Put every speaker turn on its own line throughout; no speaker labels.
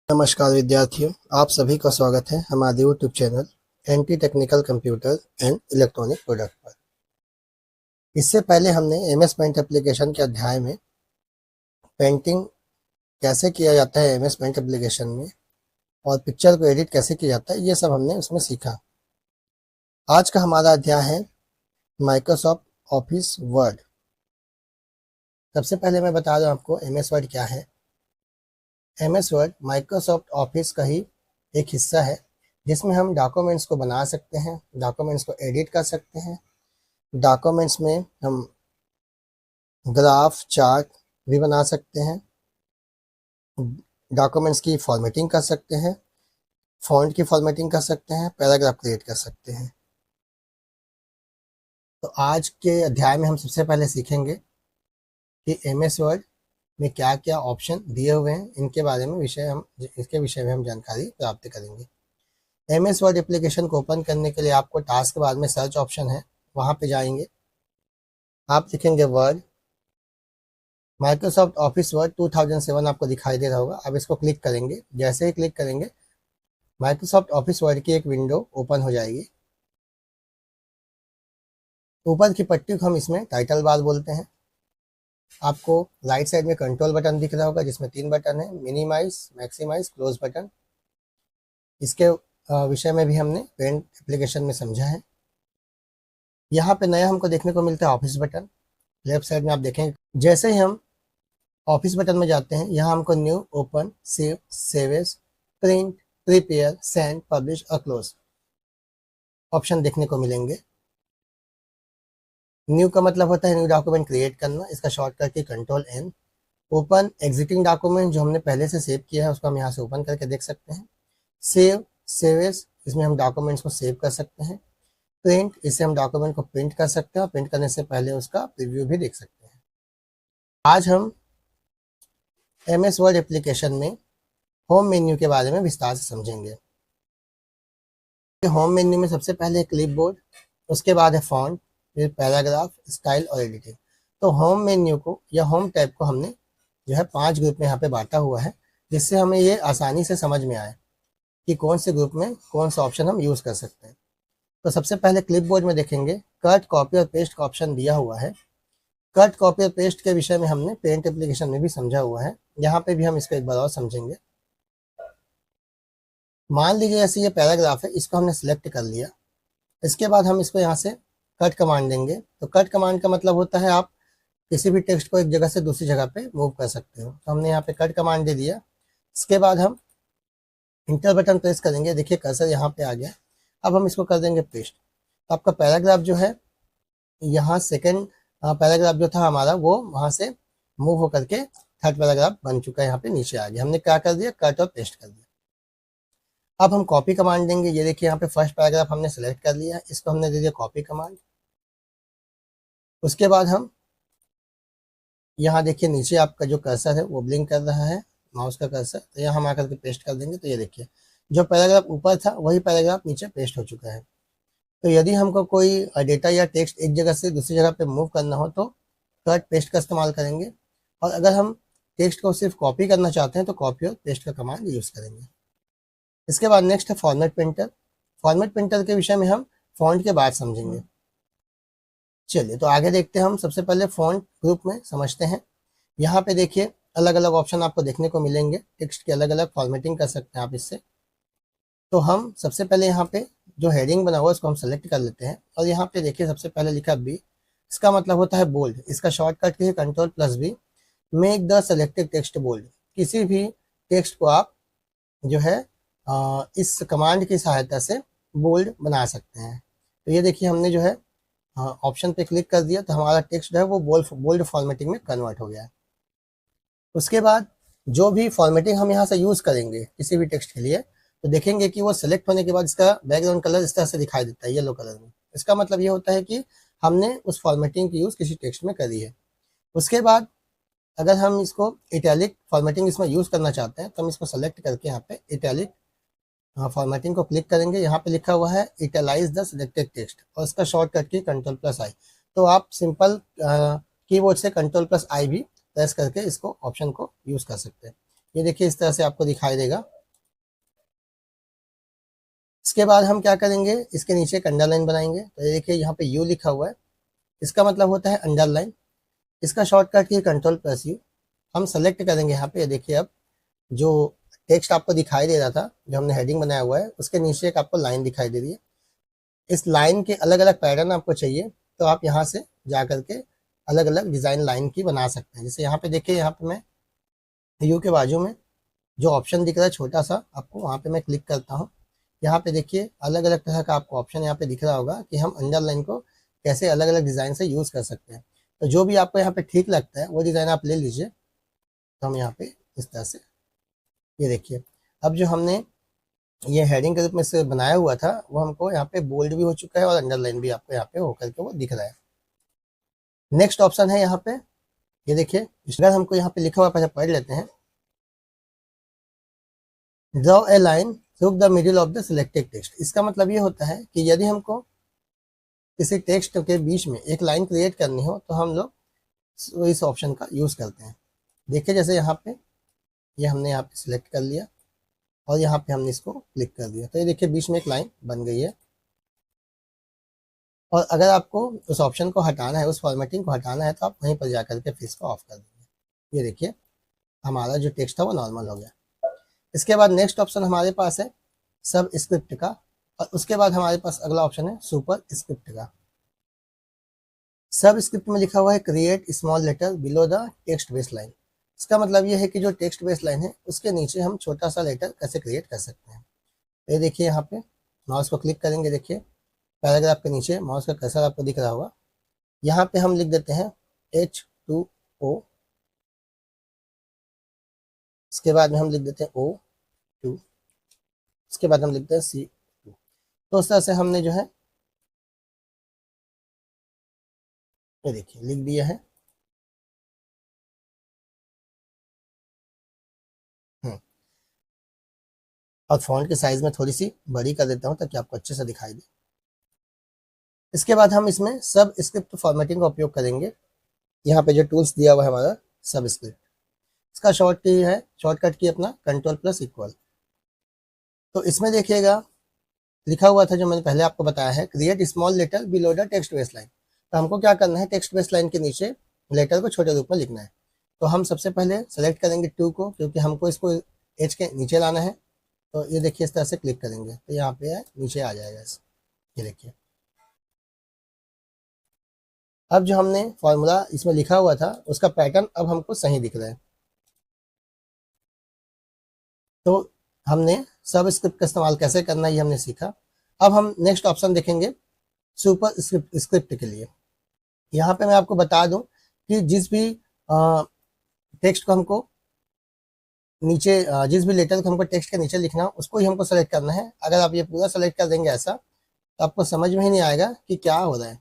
नमस्कार विद्यार्थियों, आप सभी का स्वागत है हमारे YouTube channel NT technical computer and electronic product पर। इससे पहले हमने एमएस पेंट एप्लीकेशन के अध्याय में पेंटिंग कैसे किया जाता है एमएस पेंट एप्लीकेशन में और पिक्चर को एडिट कैसे किया जाता है, ये सब हमने उसमें सीखा। आज का हमारा अध्याय है माइक्रोसॉफ्ट ऑफिस वर्ड। सबसे पहले मैं बता दूं आपको एमएस वर्ड क्या है। एमएस वर्ड माइक्रोसॉफ्ट ऑफिस का ही एक हिस्सा है जिसमें हम डॉक्यूमेंट्स को बना सकते हैं, डॉक्यूमेंट्स को एडिट कर सकते हैं। डॉक्यूमेंट्स में हम ग्राफ, चार्ट भी बना सकते हैं, डॉक्यूमेंट्स की फॉर्मेटिंग कर सकते हैं, फॉन्ट की फॉर्मेटिंग कर सकते हैं, पैराग्राफ क्रिएट कर सकते हैं। तो आज के अध्याय में हम सबसे पहले सीखेंगे कि एमएस वर्ड में क्या क्या ऑप्शन दिए हुए हैं, इसके विषय में हम जानकारी प्राप्त करेंगे। एमएस वर्ड एप्लीकेशन को ओपन करने के लिए आपको टास्क बार में सर्च ऑप्शन है, वहां पे जाएंगे, आप लिखेंगे वर्ड, माइक्रोसॉफ्ट ऑफिस वर्ड 2007 आपको दिखाई दे रहा होगा। अब इसको क्लिक करेंगे, जैसे ही क्लिक करेंगे माइक्रोसॉफ्ट ऑफिस वर्ड की एक विंडो ओपन हो जाएगी। ऊपर की पट्टी को हम इसमें टाइटल बार बोलते हैं। आपको राइट साइड में कंट्रोल बटन दिख रहा होगा जिसमें 3 बटन है, मिनिमाइज, मैक्सिमाइज, क्लोज बटन। इसके विषय में भी हमने पेंट एप्लीकेशन में समझा है। यहाँ पे नया हमको देखने को मिलता है ऑफिस बटन। लेफ्ट साइड में आप देखेंगे, जैसे ही हम ऑफिस बटन में जाते हैं, यहाँ हमको new, open, save, save as, print, prepare, send, publish और क्लोज ऑप्शन देखने को मिलेंगे। न्यू का मतलब होता है न्यू डॉक्यूमेंट क्रिएट करना, इसका शॉर्टकट है control N. Open existing document जो हमने पहले से सेव किया है उसको हम यहाँ से ओपन करके देख सकते हैं। सेव, सेव एज, इसमें हम डॉक्यूमेंट्स को सेव कर सकते हैं। प्रिंट, इससे हम डॉक्यूमेंट को प्रिंट कर सकते हैं और प्रिंट करने से पहले उसका प्रीव्यू भी देख सकते हैं। आज हम एमएस वर्ड एप्लीकेशन में होम मेन्यू के बारे में विस्तार से समझेंगे। होम मेन्यू में सबसे पहले क्लिपबोर्ड, उसके बाद है फॉन्ट, फिर पैराग्राफ, स्टाइल और एडिटिंग। तो होम मेन्यू को या होम टैब को हमने जो है 5 ग्रुप में यहाँ पे बांटा हुआ है, जिससे हमें ये आसानी से समझ में आए कि कौन से ग्रुप में कौन सा ऑप्शन हम यूज़ कर सकते हैं। तो सबसे पहले क्लिपबोर्ड में देखेंगे, कट, कॉपी और पेस्ट का ऑप्शन दिया हुआ है। कट, कॉपी और पेस्ट के विषय में हमने पेंट एप्लीकेशन में भी समझा हुआ है, यहाँ पे भी हम इसको एक बार और समझेंगे। मान लीजिए ऐसे ये पैराग्राफ है, इसको हमने सिलेक्ट कर लिया। इसके बाद हम इसको यहाँ से कट कमांड देंगे। तो कट कमांड का मतलब होता है आप किसी भी टेक्स्ट को एक जगह से दूसरी जगह पे मूव कर सकते हो। तो हमने यहाँ पे कट कमांड दे दिया। इसके बाद हम इंटर बटन प्रेस करेंगे, देखिए कर्सर यहाँ पे आ गया। अब हम इसको कर देंगे पेस्ट। तो आपका पैराग्राफ जो है, यहाँ सेकेंड पैराग्राफ जो था हमारा, वो वहाँ से मूव होकर के थर्ड पैराग्राफ बन चुका है, यहाँ पे नीचे आ गया। हमने क्या कर दिया, कट और पेस्ट कर दिया। अब हम कॉपी कमांड देंगे। ये देखिए यहाँ पे फर्स्ट पैराग्राफ हमने सेलेक्ट कर लिया, इसको हमने दे दिया कॉपी कमांड। उसके बाद हम यहाँ देखिए नीचे आपका जो कर्सर है वो ब्लिंक कर रहा है, माउस का कर्सर। तो यहाँ हम आकर के पेस्ट कर देंगे। तो ये देखिए जो पैराग्राफ ऊपर था वही पैराग्राफ नीचे पेस्ट हो चुका है। तो यदि हमको कोई डेटा या टेक्स्ट एक जगह से दूसरी जगह पे मूव करना हो तो कट पेस्ट का इस्तेमाल करेंगे, और अगर हम टेक्स्ट को सिर्फ कॉपी करना चाहते हैं तो कॉपी और पेस्ट का कमांड यूज़ करेंगे। इसके बाद नेक्स्ट है फॉर्मेट प्रिंटर। फॉर्मेट प्रिंटर के विषय में हम फॉन्ट के बाद समझेंगे। चलिए तो आगे देखते हैं। हम सबसे पहले फॉन्ट ग्रुप में समझते हैं। यहाँ पे देखिए अलग अलग ऑप्शन आपको देखने को मिलेंगे, टेक्स्ट की अलग अलग फॉर्मेटिंग कर सकते हैं आप इससे। तो हम सबसे पहले यहाँ पे जो हेडिंग बना हुआ है उसको हम सेलेक्ट कर लेते हैं, और यहाँ पे देखिए सबसे पहले लिखा बी, इसका मतलब होता है बोल्ड। इसका शॉर्टकट है control B. Make the selected text bold. किसी भी टेक्स्ट को आप जो है इस कमांड की सहायता से बोल्ड बना सकते हैं। तो ये देखिए हमने जो है ऑप्शन पे क्लिक कर दिया, तो हमारा टेक्स्ट जो है वो बोल्ड फॉर्मेटिंग में कन्वर्ट हो गया है। उसके बाद जो भी फॉर्मेटिंग हम यहाँ से यूज़ करेंगे किसी भी टेक्स्ट के लिए, तो देखेंगे कि वो सिलेक्ट होने के बाद इसका बैकग्राउंड कलर इस तरह से दिखाई देता है, येलो कलर में। इसका मतलब ये होता है कि हमने उस फॉर्मेटिंग की यूज़ किसी टेक्स्ट में करी है। उसके बाद अगर हम इसको इटैलिक फॉर्मेटिंग इसमें यूज़ करना चाहते हैं तो हम इसको सेलेक्ट करके यहाँ पे इटैलिक फॉर्मेटिंग को क्लिक करेंगे। यहाँ पे लिखा हुआ है इटैलाइज द सिलेक्टेड टेक्स्ट, और इसका शॉर्टकट की कंट्रोल+I। तो आप सिंपल कीबोर्ड से कंट्रोल+I भी प्रेस करके इसको ऑप्शन को यूज़ कर सकते हैं। ये देखिए इस तरह से आपको दिखाई देगा इसके बाद हम क्या करेंगे, इसके नीचे एक अंडरलाइन बनाएंगे। तो ये देखिए यहाँ पे यू लिखा हुआ है, इसका मतलब होता है अंडरलाइन। इसका शॉर्टकट है Ctrl+U। हम सेलेक्ट करेंगे यहाँ पे, ये देखिए अब जो टेक्स्ट आपको दिखाई दे रहा था, जो हमने हेडिंग बनाया हुआ है, उसके नीचे एक आपको लाइन दिखाई दे रही है। इस लाइन के अलग अलग पैटर्न आपको चाहिए, तो आप यहाँ से जा करके अलग अलग डिज़ाइन लाइन की बना सकते हैं। जैसे यहाँ पे देखिए, यहाँ पे मैं यू के बाजू में जो ऑप्शन दिख रहा है छोटा सा आपको, वहाँ पे मैं क्लिक करता हूँ। यहाँ पे देखिए अलग अलग तरह का आपको ऑप्शन यहाँ पे दिख रहा होगा कि हम अंडरलाइन को कैसे अलग अलग डिज़ाइन से यूज़ कर सकते हैं। तो जो भी आपको यहाँ पे ठीक लगता है वो डिज़ाइन आप ले लीजिए। तो हम यहाँ पे इस तरह से, ये देखिए अब जो हमने ये हेडिंग के रूप में से बनाया हुआ था, वो हमको यहाँ पे बोल्ड भी हो चुका है और अंडरलाइन भी आपको यहाँ पे होकर के वो दिख रहा है। नेक्स्ट ऑप्शन है यहाँ पे, ये देखिए अगर हमको यहाँ पे लिखा हुआ पहले पढ़ लेते हैं। Draw a line through the middle of the selected text. इसका मतलब ये होता है कि यदि हमको किसी टेक्स्ट के बीच में एक लाइन क्रिएट करनी हो तो हम लोग इस ऑप्शन का यूज़ करते हैं। देखिए जैसे यहाँ पे ये हमने यहाँ पे सिलेक्ट कर लिया और यहाँ पे हमने इसको क्लिक कर दिया, तो ये देखिए बीच में एक लाइन बन गई है। और अगर आपको उस ऑप्शन को हटाना है, उस फॉर्मेटिंग को हटाना है, तो आप वहीं पर जाकर के फिर इसको ऑफ कर देंगे। ये देखिए हमारा जो टेक्स्ट था वो नॉर्मल हो गया। इसके बाद नेक्स्ट ऑप्शन हमारे पास है सब स्क्रिप्ट का, और उसके बाद हमारे पास अगला ऑप्शन है सुपर स्क्रिप्ट का। सब स्क्रिप्ट में लिखा हुआ है create small letter below the text base line. इसका मतलब ये है कि जो टेक्स्ट बेस लाइन है उसके नीचे हम छोटा सा लेटर कैसे क्रिएट कर सकते हैं। ये देखिए यहाँ पे माउस को क्लिक करेंगे, देखिए पैराग्राफ के नीचे माउस का कर्सर आपको दिख रहा होगा। यहाँ पे हम लिख देते हैं H2O, इसके बाद में हम लिख देते हैं O2, इसके बाद हम लिखते हैं C2। तो उस तरह से हमने जो है ये देखिए लिख दिया है। और फॉन्ट के साइज में थोड़ी सी बड़ी कर देता हूँ ताकि आपको अच्छे से दिखाई दे। इसके बाद हम इसमें सब स्क्रिप्ट फॉर्मेटिंग का उपयोग करेंगे। यहाँ पे जो टूल्स दिया हुआ है हमारा सब स्क्रिप्ट, इसका शॉर्टकट की अपना Ctrl+Equal। तो इसमें देखिएगा लिखा हुआ था जो मैंने पहले आपको बताया है, create small letter below the text base line. तो हमको क्या करना है, टेक्स्ट बेस लाइन के नीचे लेटर को छोटे रूप में लिखना है। तो हम सबसे पहले सेलेक्ट करेंगे 2 को, क्योंकि हमको इसको एच के नीचे लाना है। तो ये देखिए इस तरह से क्लिक करेंगे तो यहाँ पे नीचे आ जाएगा। ये देखिए अब जो हमने फॉर्मूला इसमें लिखा हुआ था उसका पैटर्न अब हमको सही दिख रहा है। तो हमने सब स्क्रिप्ट का इस्तेमाल कैसे करना है ये हमने सीखा। अब हम नेक्स्ट ऑप्शन देखेंगे सुपर स्क्रिप्ट के लिए। यहाँ पे मैं आपको बता दूं कि जिस भी टेक्स्ट को हमको नीचे जिस भी लेटर को हमको टेक्स्ट के नीचे लिखना उसको ही हमको सेलेक्ट करना है। अगर आप ये पूरा सेलेक्ट कर देंगे ऐसा, तो आपको समझ में ही नहीं आएगा कि क्या हो रहा है।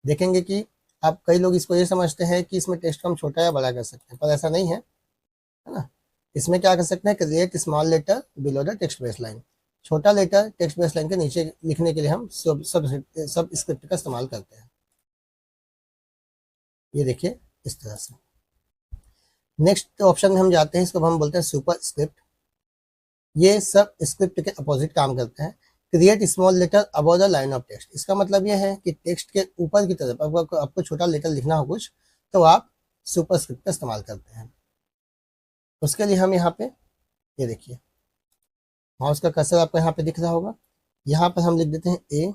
देखेंगे कि आप कई लोग इसको ये समझते हैं कि इसमें टेक्स्ट को हम छोटा या बड़ा कर सकते हैं, पर ऐसा नहीं है, है ना। इसमें क्या कर सकते हैं, create small letter below the text base line. छोटा लेटर टेक्स्ट बेस लाइन के नीचे लिखने के लिए हम सब स्क्रिप्ट का इस्तेमाल करते हैं। ये देखिए इस तरह से। नेक्स्ट ऑप्शन में हम जाते हैं, इसको हम बोलते हैं सुपर स्क्रिप्ट। ये सब स्क्रिप्ट के अपोजिट काम करते हैं। Create small letter above the line of text. इसका मतलब यह है कि टेक्स्ट के ऊपर की तरफ आपको छोटा लेटर लिखना हो कुछ, तो आप सुपर स्क्रिप्ट का इस्तेमाल करते हैं। उसके लिए हम यहाँ पे ये देखिए माउस का कर्सर आपको यहाँ पे दिख रहा होगा, यहाँ पर हम लिख देते हैं ए।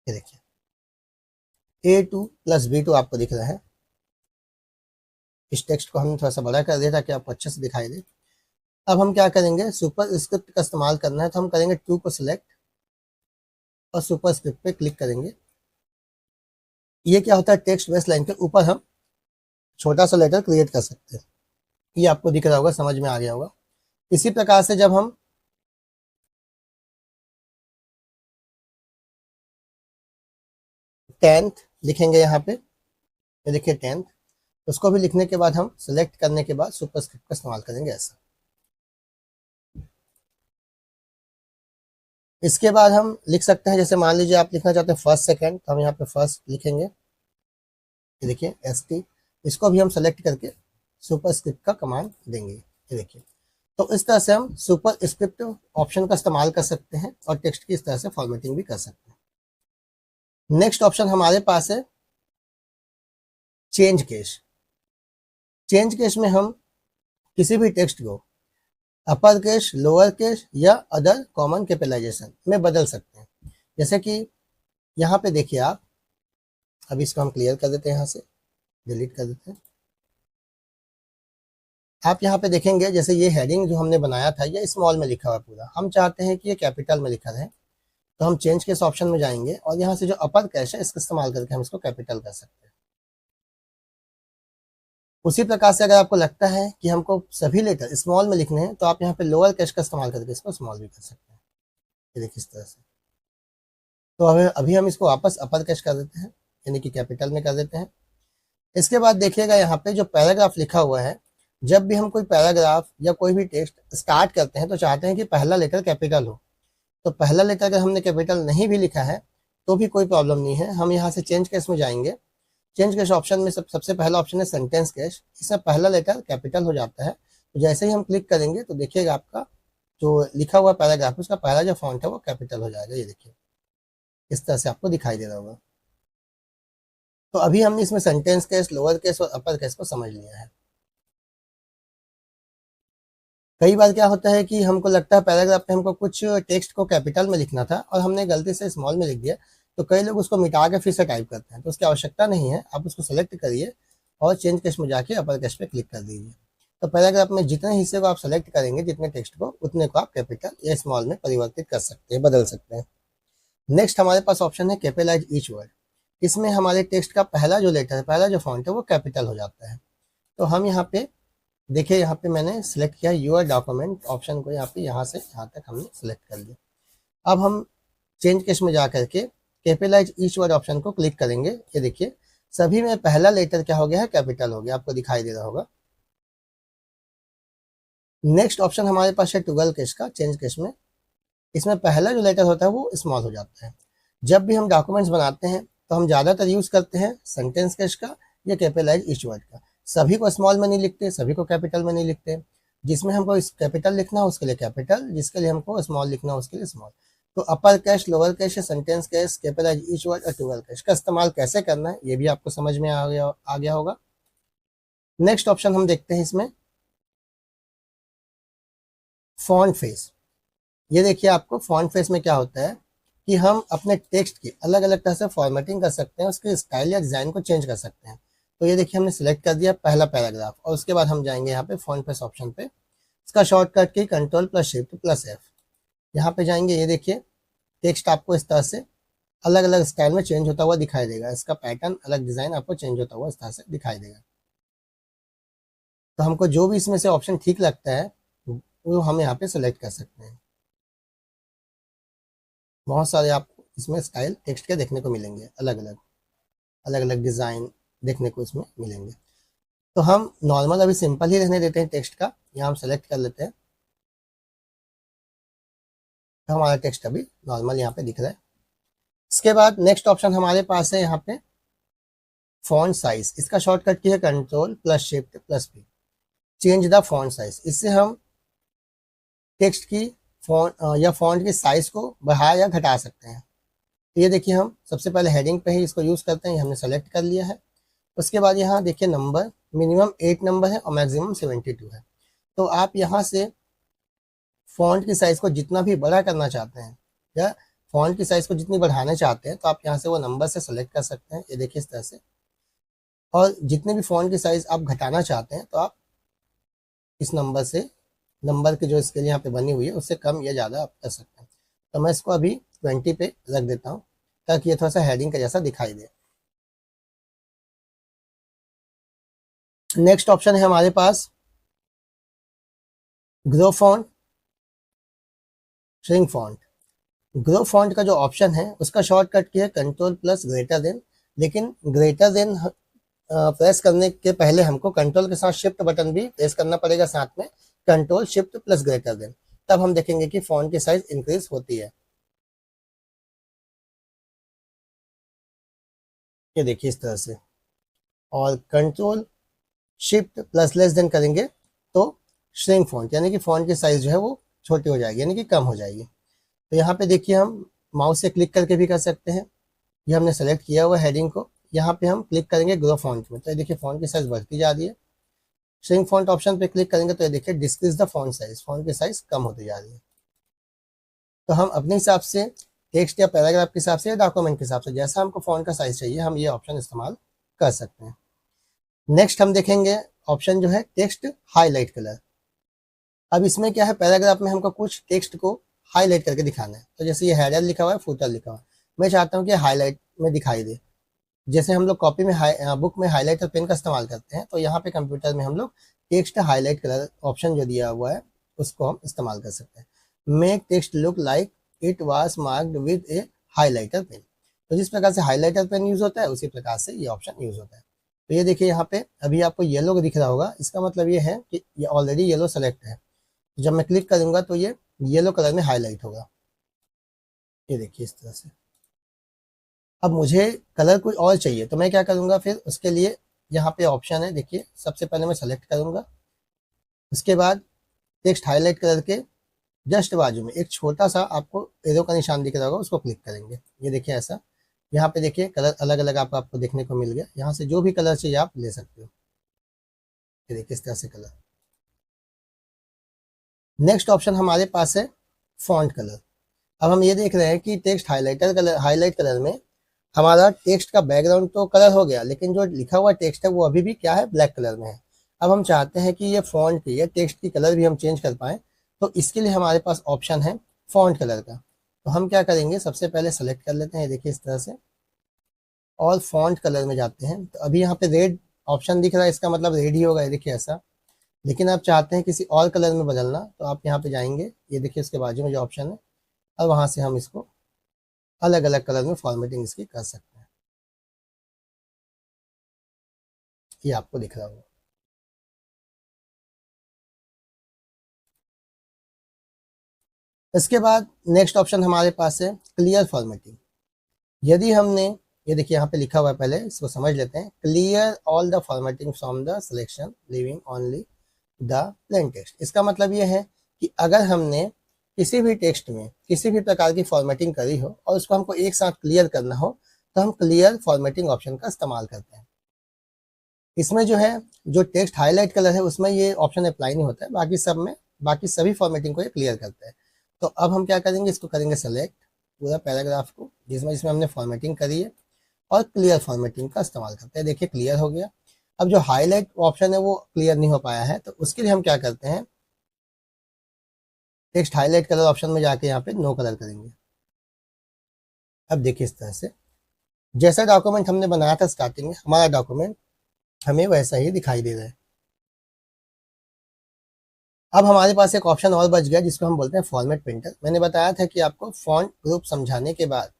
ये देखिए A2+B2 आपको दिख रहा है। इस टेक्स्ट को हमने थोड़ा सा बड़ा कर दिया ताकि आपको अच्छे से दिखाई दे। अब हम क्या करेंगे, सुपर स्क्रिप्ट का इस्तेमाल करना है, तो हम करेंगे 2 को सिलेक्ट और सुपर स्क्रिप्ट पे क्लिक करेंगे। ये क्या होता है, टेक्स्ट बेस लाइन के ऊपर हम छोटा सा लेटर क्रिएट कर सकते हैं। ये आपको दिख रहा होगा, समझ में आ गया होगा। इसी प्रकार से जब हम टेंथ लिखेंगे यहाँ पे, ये देखिए टेंथ, उसको भी लिखने के बाद हम सेलेक्ट करने के बाद सुपर स्क्रिप्ट का इस्तेमाल करेंगे ऐसा। इसके बाद हम लिख सकते हैं, जैसे मान लीजिए आप लिखना चाहते हैं फर्स्ट सेकंड, तो हम यहाँ पे फर्स्ट लिखेंगे। ये देखिए ST, इसको भी हम सेलेक्ट करके सुपर स्क्रिप्ट का कमांड देंगे। ये देखिए तो इस तरह से हम सुपर स्क्रिप्ट ऑप्शन का इस्तेमाल कर सकते हैं और टेक्स्ट की इस तरह से फॉर्मेटिंग भी कर सकते हैं। नेक्स्ट ऑप्शन हमारे पास है चेंज केस। चेंज केस में हम किसी भी टेक्स्ट को अपर केस, लोअर केस या अदर कॉमन कैपिटलाइजेशन में बदल सकते हैं। जैसे कि यहाँ पे देखिए आप, अभी इसको हम क्लियर कर देते हैं, यहाँ से डिलीट कर देते हैं। आप यहाँ पे देखेंगे जैसे ये हेडिंग जो हमने बनाया था ये स्मॉल में लिखा हुआ पूरा, हम चाहते हैं कि ये कैपिटल में लिखा रहे, तो हम चेंज केस ऑप्शन में जाएंगे और यहाँ से जो अपर केस है इसका इस्तेमाल करके हम इसको कैपिटल कर सकते हैं। उसी प्रकार से अगर आपको लगता है कि हमको सभी लेटर स्मॉल में लिखने हैं तो आप यहाँ पे लोअर केस का इस्तेमाल करके इसको स्मॉल भी कर सकते हैं। ये देखिए इस तरह से। तो अभी हम इसको वापस अपर केस कर देते हैं, यानी कि कैपिटल में कर देते हैं। इसके बाद देखिएगा यहाँ पे जो पैराग्राफ लिखा हुआ है, जब भी हम कोई पैराग्राफ या कोई भी टेक्स्ट स्टार्ट करते हैं तो चाहते हैं कि पहला लेटर कैपिटल हो। तो पहला लेटर अगर हमने कैपिटल नहीं भी लिखा है तो भी कोई प्रॉब्लम नहीं है, हम यहाँ से चेंज केस में जाएंगे। चेंज केस ऑप्शन में सबसे पहला ऑप्शन है सेंटेंस केस, इसमें पहला लेटर कैपिटल हो जाता है। तो जैसे ही हम क्लिक करेंगे तो देखिएगा आपका जो लिखा हुआ पैराग्राफ है उसका पहला जो फॉन्ट है वो कैपिटल हो जाएगा। ये देखिए इस तरह से आपको दिखाई दे रहा होगा। तो अभी हमने इसमें सेंटेंस केस, लोअर केस और अपर केस को समझ लिया है। कई बार क्या होता है कि हमको लगता है पैराग्राफ में हमको कुछ टेक्स्ट को कैपिटल में लिखना था और हमने गलती से स्मॉल में लिख दिया, तो कई लोग उसको मिटा के फिर से टाइप करते हैं, तो उसकी आवश्यकता नहीं है। आप उसको सेलेक्ट करिए और चेंज केस में जाके अपर केस पे क्लिक कर दीजिए। तो पैराग्राफ में जितने हिस्से को आप सेलेक्ट करेंगे, जितने टेक्स्ट को, उतने को आप कैपिटल या स्मॉल में परिवर्तित कर सकते हैं, बदल सकते हैं। नेक्स्ट हमारे पास ऑप्शन है कैपिटलाइज ईच वर्ड। इसमें हमारे टेक्स्ट का पहला जो लेटर है, पहला जो फॉन्ट है वो कैपिटल हो जाता है। तो हम यहाँ पे देखिए, यहाँ पे मैंने सेलेक्ट किया यूर डॉक्यूमेंट ऑप्शन को, यहाँ पे यहाँ से यहाँ तक हमने सेलेक्ट कर लिया। अब हम चेंज केस में जा करके कैपिटलाइज ईच वर्ड ऑप्शन को क्लिक करेंगे। ये देखिए सभी में पहला लेटर क्या हो गया है, कैपिटल हो गया, आपको दिखाई दे रहा होगा। नेक्स्ट ऑप्शन हमारे पास है टुगल केस का, चेंज केस में। इसमें पहला जो लेटर होता है वो स्मॉल हो जाता है। जब भी हम डॉक्यूमेंट्स बनाते हैं तो हम ज़्यादातर यूज़ करते हैं सेंटेंस केस का या कैपिटलाइज ईच वर्ड का। सभी को स्मॉल में नहीं लिखते, सभी को कैपिटल में नहीं लिखते। जिसमें हमको कैपिटल लिखना हो उसके लिए कैपिटल, जिसके लिए हमको स्मॉल लिखना हो उसके लिए स्मॉल। तो upper case, lower case, sentence case, capitalise each word और टुगल केस का इस्तेमाल कैसे करना है ये भी आपको समझ में आ गया होगा। नेक्स्ट ऑप्शन हम देखते हैं इसमें फॉन्ट फेस। ये देखिए आपको फॉन्ट फेस में क्या होता है कि हम अपने टेक्स्ट की अलग अलग तरह से फॉर्मेटिंग कर सकते हैं, उसके स्टाइल या डिज़ाइन को चेंज कर सकते हैं। तो ये देखिए हमने सेलेक्ट कर दिया पहला पैराग्राफ और उसके बाद हम जाएंगे यहाँ पे फॉन्ट फेस ऑप्शन पे। इसका शॉर्टकट की control plus shift plus F. यहाँ पे जाएंगे, ये देखिए टेक्स्ट आपको इस तरह से अलग अलग स्टाइल में चेंज होता हुआ दिखाई देगा। इसका पैटर्न, अलग डिज़ाइन आपको चेंज होता हुआ इस तरह से दिखाई देगा। तो हमको जो भी इसमें से ऑप्शन ठीक लगता है वो हम यहाँ पे सेलेक्ट कर सकते हैं। बहुत सारे आपको इसमें स्टाइल टेक्स्ट के देखने को मिलेंगे, अलग अलग डिज़ाइन देखने को इसमें मिलेंगे। तो हम नॉर्मल अभी सिंपल ही रहने देते हैं टेक्स्ट का, यहाँ हम सेलेक्ट कर लेते हैं। तो हमारा टेक्स्ट अभी नॉर्मल यहाँ पे दिख रहा है। इसके बाद नेक्स्ट ऑप्शन हमारे पास है यहाँ पे फॉन्ट साइज। इसका शॉर्टकट की है control plus shift plus P. Change the font size, इससे हम टेक्स्ट की फॉन्ट की साइज को बढ़ा या घटा सकते हैं। तो ये देखिए हम सबसे पहले हेडिंग पे ही इसको यूज़ करते हैं, ये हमने सेलेक्ट कर लिया है। उसके बाद यहाँ देखिए नंबर मिनिमम 8 नंबर है और मैक्सिमम 72 है। तो आप यहाँ से फॉन्ट की साइज़ को जितना भी बड़ा करना चाहते हैं या फॉन्ट की साइज़ को जितनी बढ़ाना चाहते हैं तो आप यहाँ से वो नंबर से सेलेक्ट कर सकते हैं। ये देखिए इस तरह से। और जितने भी फॉन्ट की साइज़ आप घटाना चाहते हैं तो आप इस नंबर से, नंबर की जो स्केल यहाँ पे बनी हुई है उससे कम या ज़्यादा आप कर सकते हैं। तो मैं इसको अभी 20 पे रख देता हूँ ताकि ये थोड़ा सा हेडिंग का जैसा दिखाई दे। नेक्स्ट ऑप्शन है हमारे पास grow font, shrink font. Grow font का जो ऑप्शन है उसका शॉर्टकट की है कंट्रोल प्लस ग्रेटर देन। लेकिन ग्रेटर देन प्रेस करने के पहले हमको कंट्रोल के साथ शिफ्ट बटन भी प्रेस करना पड़ेगा साथ में, control shift plus greater then. तब हम देखेंगे कि फॉन्ट की साइज इंक्रीज होती है। ये देखिए इस तरह से। और control shift plus less than करेंगे तो श्रिंक फॉन्ट, यानी कि फॉन्ट की साइज जो है वो छोटी हो जाएगी, यानी कि कम हो जाएगी। तो यहाँ पे देखिए हम माउस से क्लिक करके भी कर सकते हैं। ये हमने सेलेक्ट किया हुआ हेडिंग को, यहाँ पे हम क्लिक करेंगे ग्रो फॉन्ट में, तो ये देखिए फॉन्ट की साइज बढ़ती जा रही है। श्रिंक फॉन्ट ऑप्शन पे क्लिक करेंगे तो ये देखिए decrease the font size, font की साइज कम होती जा रही है। तो हम अपने हिसाब से टेक्स्ट या पैराग्राफ के हिसाब से या डॉक्यूमेंट के हिसाब से जैसा हमको फॉन्ट का साइज चाहिए हम ये ऑप्शन इस्तेमाल कर सकते हैं। नेक्स्ट हम देखेंगे ऑप्शन जो है टेक्स्ट हाईलाइट कलर। अब इसमें क्या है, पैराग्राफ में हमको कुछ टेक्स्ट को हाईलाइट करके दिखाना है। तो जैसे ये हेडर लिखा हुआ है, फुटर लिखा हुआ है, मैं चाहता हूँ कि हाईलाइट में दिखाई दे। जैसे हम लोग कॉपी में बुक में हाईलाइटर पेन का इस्तेमाल करते हैं, तो यहाँ पे कंप्यूटर में हम लोग टेक्स्ट हाईलाइट कलर ऑप्शन जो दिया हुआ है उसको हम इस्तेमाल कर सकते हैं। Make text look like it was marked with a highlighter pen. तो जिस प्रकार से हाईलाइटर पेन यूज होता है उसी प्रकार से ये ऑप्शन यूज होता है। तो ये देखिए यहाँ पे अभी आपको येलो दिख रहा होगा, इसका मतलब ये है कि ये ऑलरेडी येलो सेलेक्ट है। जब मैं क्लिक करूंगा तो ये येलो कलर में हाईलाइट होगा, ये देखिए इस तरह से। अब मुझे कलर कोई और चाहिए तो मैं क्या करूंगा, फिर उसके लिए यहाँ पे ऑप्शन है, देखिए सबसे पहले मैं सेलेक्ट करूंगा। उसके बाद टेक्स्ट हाईलाइट कलर के जस्ट बाजू में एक छोटा सा आपको एरो का निशान दिख रहा होगा, उसको क्लिक करेंगे। ये देखिए ऐसा, यहाँ पे देखिए कलर अलग अलग आपको देखने को मिल गया। यहाँ से जो भी कलर चाहिए आप ले सकते हो। ये देखिए इस तरह से कलर। नेक्स्ट ऑप्शन हमारे पास है फॉन्ट कलर। अब हम ये देख रहे हैं कि टेक्स्ट हाईलाइट कलर में हमारा टेक्स्ट का बैकग्राउंड तो कलर हो गया, लेकिन जो लिखा हुआ टेक्स्ट है वो अभी भी क्या है, ब्लैक कलर में है। अब हम चाहते हैं कि ये फॉन्ट की या टेक्स्ट की कलर भी हम चेंज कर पाएँ, तो इसके लिए हमारे पास ऑप्शन है फॉन्ट कलर का। तो हम क्या करेंगे, सबसे पहले सेलेक्ट कर लेते हैं, देखिए इस तरह से, और फॉन्ट कलर में जाते हैं। तो अभी यहाँ पे रेड ऑप्शन दिख रहा है, इसका मतलब रेड ही होगा, ये देखिए ऐसा। लेकिन आप चाहते हैं किसी और कलर में बदलना, तो आप यहाँ पे जाएंगे, ये देखिए इसके बाजू में जो ऑप्शन है, और वहाँ से हम इसको अलग अलग कलर में फॉर्मेटिंग इसकी कर सकते हैं। ये आपको दिख रहा होगा। इसके बाद नेक्स्ट ऑप्शन हमारे पास है क्लियर फॉर्मेटिंग। यदि हमने, ये देखिए यहाँ पे लिखा हुआ है, पहले इसको समझ लेते हैं। Clear all the formatting from the selection living only the plain text. इसका मतलब ये है कि अगर हमने किसी भी टेक्स्ट में किसी भी प्रकार की फॉर्मेटिंग करी हो और उसको हमको एक साथ क्लियर करना हो, तो हम क्लियर फॉर्मेटिंग ऑप्शन का इस्तेमाल करते हैं। इसमें जो है, जो टेक्स्ट हाईलाइट कलर है उसमें ये ऑप्शन अप्लाई नहीं होता है, बाकी सब में, बाकी सभी फॉर्मेटिंग को ये क्लियर करता है। तो अब हम क्या करेंगे, इसको करेंगे सेलेक्ट पूरा पैराग्राफ को जिसमें हमने फॉर्मेटिंग करी है, और क्लियर फॉर्मेटिंग का इस्तेमाल करते हैं। देखिए क्लियर हो गया। अब जो हाईलाइट ऑप्शन है वो क्लियर नहीं हो पाया है, तो उसके लिए हम क्या करते हैं, टेक्स्ट हाईलाइट कलर ऑप्शन में जाके यहाँ पे नो कलर करेंगे। अब देखिए इस तरह से जैसा डॉक्यूमेंट हमने बनाया था स्टार्टिंग में, हमारा डॉक्यूमेंट हमें वैसा ही दिखाई दे रहा है। अब हमारे पास एक ऑप्शन और बच गया जिसको हम बोलते हैं फॉर्मेट प्रिंटर। मैंने बताया था कि आपको फॉन्ट ग्रुप समझाने के बाद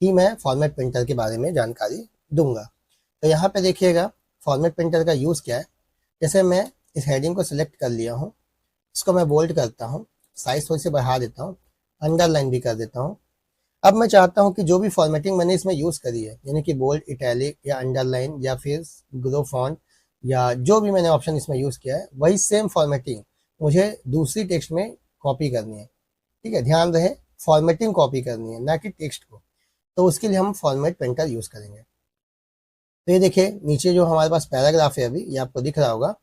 ही मैं फॉर्मेट प्रिंटर के बारे में जानकारी दूंगा। तो यहाँ पे देखिएगा फॉर्मेट प्रिंटर का यूज़ क्या है। जैसे मैं इस हेडिंग को सिलेक्ट कर लिया हूँ, इसको मैं बोल्ड करता हूँ, साइज थोड़ी सी बढ़ा देता हूँ, अंडरलाइन भी कर देता हूँ। अब मैं चाहता हूँ कि जो भी फॉर्मेटिंग मैंने इसमें यूज़ करी है, यानी कि बोल्ड, इटैलिक या अंडरलाइन या फिर ग्रो फॉन्ट, या जो भी मैंने ऑप्शन इसमें यूज़ किया है, वही सेम फॉर्मेटिंग मुझे दूसरी टेक्स्ट में कॉपी करनी है। ठीक है, ध्यान रहे फॉर्मेटिंग कॉपी करनी है, ना कि टेक्स्ट को। तो उसके लिए हम फॉर्मेट प्रिंटर यूज़ करेंगे। तो ये देखिए नीचे जो हमारे पास पैराग्राफ है अभी, ये आपको दिख रहा होगा,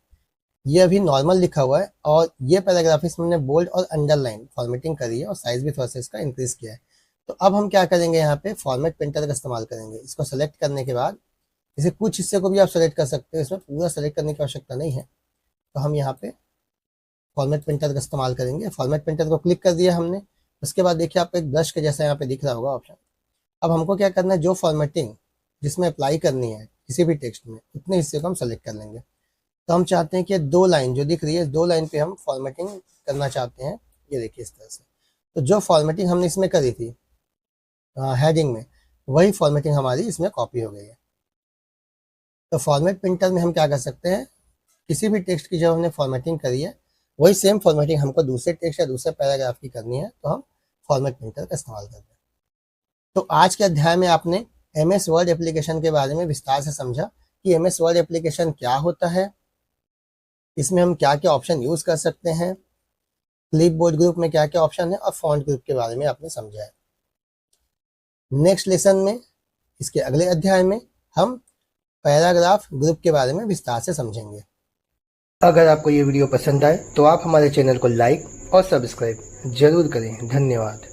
ये अभी नॉर्मल लिखा हुआ है, और ये पैराग्राफ इसमें मैंने बोल्ड और अंडरलाइन फॉर्मेटिंग करी है, और साइज भी थोड़ा सा इसका इंक्रीज किया है। तो अब हम क्या करेंगे, यहाँ पे फॉर्मेट प्रिंटर का इस्तेमाल करेंगे। इसको सेलेक्ट करने के बाद इसे कुछ हिस्से को भी आप सेलेक्ट कर सकते हैं, इसमें पूरा सेलेक्ट करने की आवश्यकता नहीं है। तो हम यहाँ पे फॉर्मेट प्रिंटर का इस्तेमाल करेंगे। फॉर्मेट प्रिंटर को क्लिक कर दिया हमने। उसके बाद देखिए आपको एक ब्रश के जैसा यहाँ पे दिख रहा होगा ऑप्शन। अब हमको क्या करना है, जो फॉर्मेटिंग जिसमें अप्लाई करनी है किसी भी टेक्स्ट में, उतने हिस्से को हम सेलेक्ट कर लेंगे। तो हम चाहते हैं कि 2 लाइन जो दिख रही है, 2 लाइन पे हम फॉर्मेटिंग करना चाहते हैं। ये देखिए इस तरह से। तो जो फॉर्मेटिंग हमने इसमें करी थी हेडिंग में, वही फॉर्मेटिंग हमारी इसमें कॉपी हो गई है। तो फॉर्मेट प्रिंटर में हम क्या कर सकते हैं, किसी भी टेक्स्ट की जब हमने फॉर्मेटिंग करी है, वही सेम फॉर्मेटिंग हमको दूसरे टेक्स्ट या दूसरे पैराग्राफ की करनी है, तो हम फॉर्मेट प्रिंटर का इस्तेमाल करते हैं। तो आज के अध्याय में आपने MS वर्ड एप्लीकेशन के बारे में विस्तार से समझा कि MS वर्ड एप्लीकेशन क्या होता है, इसमें हम क्या क्या ऑप्शन यूज़ कर सकते हैं, क्लिपबोर्ड ग्रुप में क्या क्या ऑप्शन है और फॉन्ट ग्रुप के बारे में आपने समझा है। नेक्स्ट लेसन में, इसके अगले अध्याय में हम पैराग्राफ ग्रुप के बारे में विस्तार से समझेंगे। अगर आपको ये वीडियो पसंद आए तो आप हमारे चैनल को लाइक और सब्सक्राइब जरूर करें। धन्यवाद।